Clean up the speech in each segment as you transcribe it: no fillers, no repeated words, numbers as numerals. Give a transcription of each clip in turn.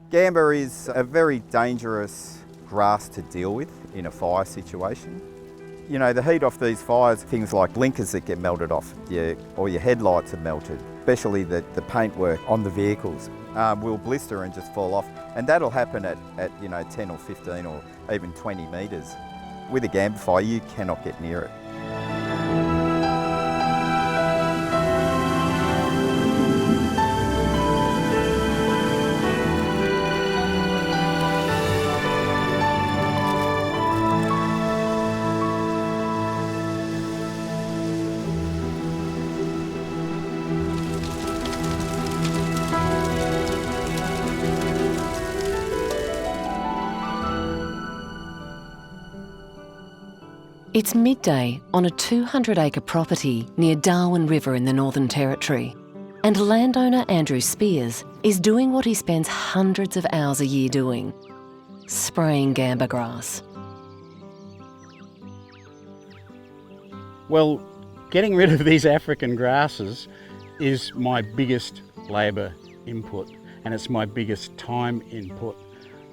Gamba is a very dangerous grass to deal with in a fire situation. You know, the heat off these fires, things like blinkers that get melted off, or your headlights are melted, especially the paintwork on the vehicles will blister and just fall off. And that'll happen at 10 or 15 or even 20 metres. With a Gamba fire, you cannot get near it. It's midday on a 200-acre property near Darwin River in the Northern Territory, and landowner Andrew Spears is doing what he spends hundreds of hours a year doing: spraying Gamba grass. Well, getting rid of these African grasses is my biggest labour input, and it's my biggest time input,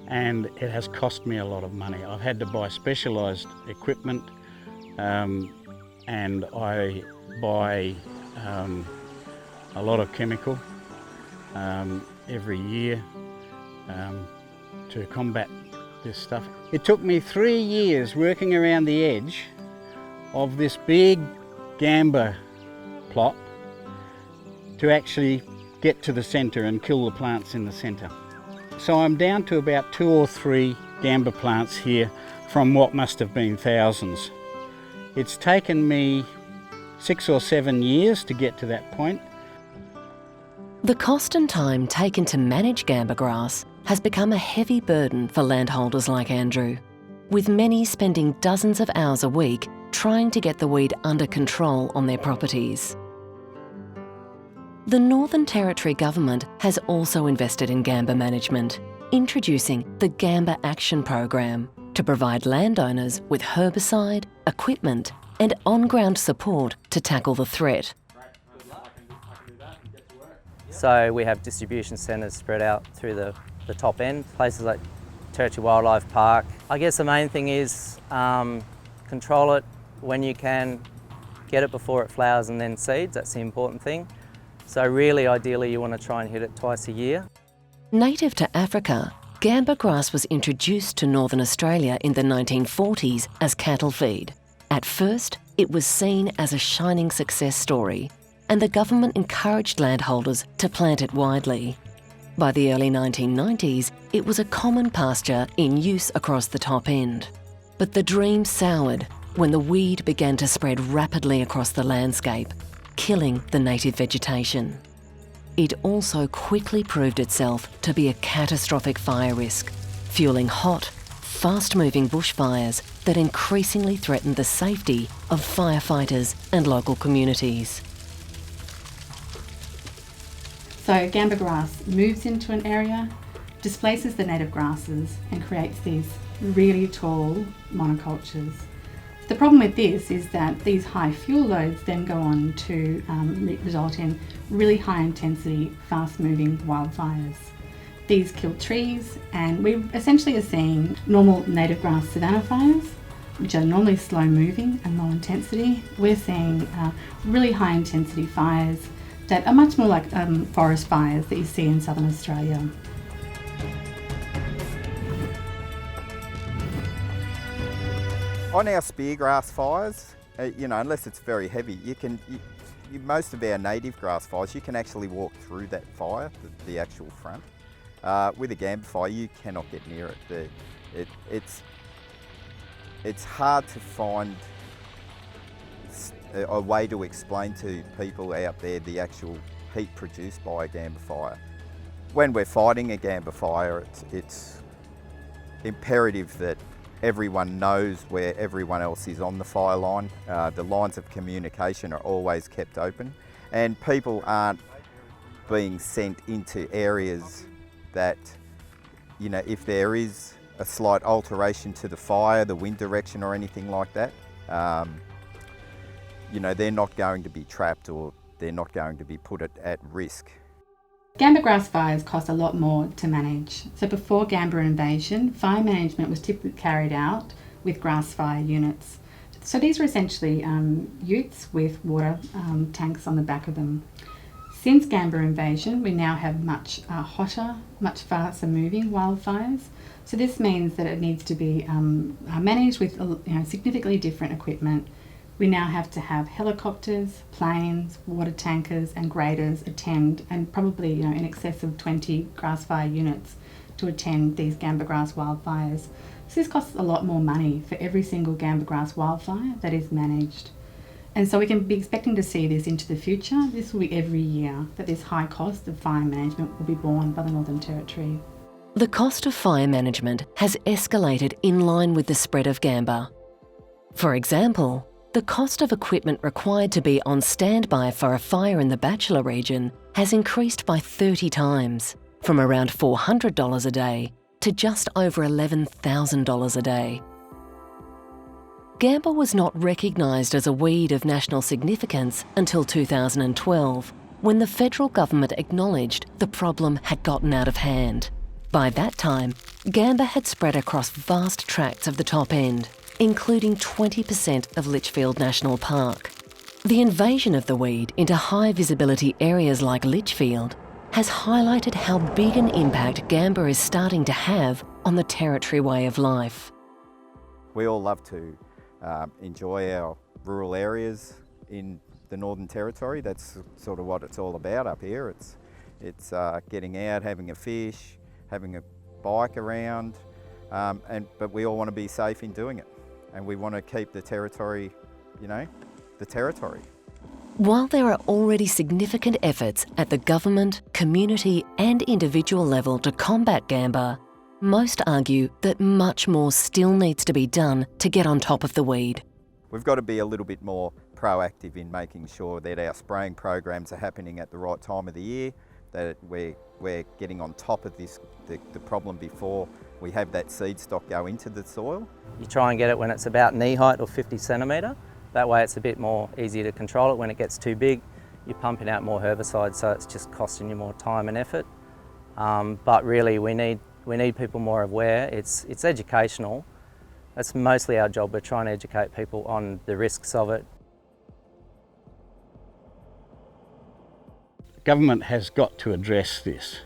and it has cost me a lot of money. I've had to buy specialised equipment, and I buy a lot of chemical every year to combat this stuff. It took me 3 years working around the edge of this big Gamba plot to actually get to the centre and kill the plants in the centre. So I'm down to about 2 or 3 Gamba plants here from what must have been thousands. It's taken me 6 or 7 years to get to that point. The cost and time taken to manage Gamba grass has become a heavy burden for landholders like Andrew, with many spending dozens of hours a week trying to get the weed under control on their properties. The Northern Territory Government has also invested in Gamba management, introducing the Gamba Action Program to provide landowners with herbicide, equipment and on-ground support to tackle the threat. So we have distribution centres spread out through the top end, places like Territory Wildlife Park. I guess the main thing is control it when you can, get it before it flowers and then seeds. That's the important thing. So really, ideally, you want to try and hit it twice a year. Native to Africa, Gamba grass was introduced to Northern Australia in the 1940s as cattle feed. At first, it was seen as a shining success story, and the government encouraged landholders to plant it widely. By the early 1990s, it was a common pasture in use across the top end. But the dream soured when the weed began to spread rapidly across the landscape, killing the native vegetation. It also quickly proved itself to be a catastrophic fire risk, fueling hot, fast-moving bushfires that increasingly threatened the safety of firefighters and local communities. So Gamba grass moves into an area, displaces the native grasses and creates these really tall monocultures. The problem with this is that these high fuel loads then go on to result in really high intensity, fast moving wildfires. These kill trees, and we essentially are seeing normal native grass savanna fires, which are normally slow moving and low intensity. We're seeing really high intensity fires that are much more like forest fires that you see in southern Australia. On our speargrass fires, unless it's very heavy, most of our native grass fires, you can actually walk through that fire, the actual front. With a Gamba fire, you cannot get near it. It's hard to find a way to explain to people out there the actual heat produced by a Gamba fire. When we're fighting a Gamba fire, it's imperative that everyone knows where everyone else is on the fire line. The lines of communication are always kept open, and people aren't being sent into areas that, if there is a slight alteration to the fire, the wind direction or anything like that, they're not going to be trapped or they're not going to be put at risk. Gamba grass fires cost a lot more to manage. So before Gamba invasion, fire management was typically carried out with grass fire units. So these were essentially utes with water tanks on the back of them. Since Gamba invasion, we now have much hotter, much faster moving wildfires. So this means that it needs to be managed with significantly different equipment. We now have to have helicopters, planes, water tankers and graders attend, and probably in excess of 20 grass fire units to attend these Gamba grass wildfires. So this costs a lot more money for every single Gamba grass wildfire that is managed. And so we can be expecting to see this into the future. This will be every year that this high cost of fire management will be borne by the Northern Territory. The cost of fire management has escalated in line with the spread of Gamba. For example, the cost of equipment required to be on standby for a fire in the Bachelor region has increased by 30 times, from around $400 a day to just over $11,000 a day. Gamba was not recognised as a weed of national significance until 2012, when the federal government acknowledged the problem had gotten out of hand. By that time, Gamba had spread across vast tracts of the top end, including 20% of Litchfield National Park. The invasion of the weed into high visibility areas like Litchfield has highlighted how big an impact Gamba is starting to have on the Territory way of life. We all love to enjoy our rural areas in the Northern Territory. That's sort of what it's all about up here. It's getting out, having a fish, having a bike around, but we all want to be safe in doing it. And we want to keep the Territory, the Territory. While there are already significant efforts at the government, community and individual level to combat Gamba, most argue that much more still needs to be done to get on top of the weed. We've got to be a little bit more proactive in making sure that our spraying programs are happening at the right time of the year, that we're getting on top of the problem before we have that seed stock go into the soil. You try and get it when it's about knee height or 50 centimetre. That way it's a bit more easier to control it. When it gets too big, you're pumping out more herbicide, so it's just costing you more time and effort. But really we need people more aware. It's educational. That's mostly our job. We're trying to educate people on the risks of it. Government has got to address this.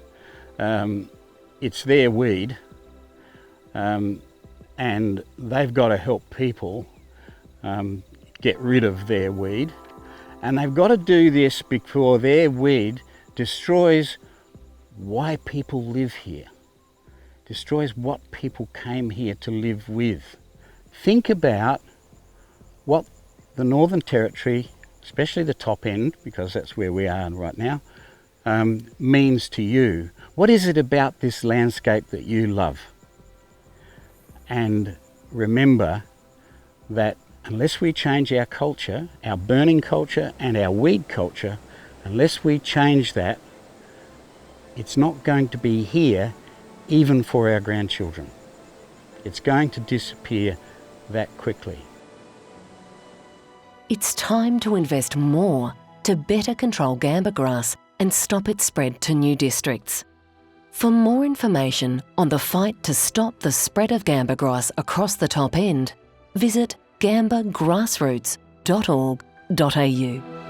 It's their weed, and they've got to help people get rid of their weed, and they've got to do this before their weed destroys why people live here, destroys what people came here to live with. Think about what the Northern Territory, especially the top end, because that's where we are right now, means to you. What is it about this landscape that you love? And remember that unless we change our culture, our burning culture and our weed culture, unless we change that, it's not going to be here even for our grandchildren. It's going to disappear that quickly. It's time to invest more to better control Gamba grass and stop its spread to new districts. For more information on the fight to stop the spread of Gamba grass across the top end, visit gambagrassroots.org.au.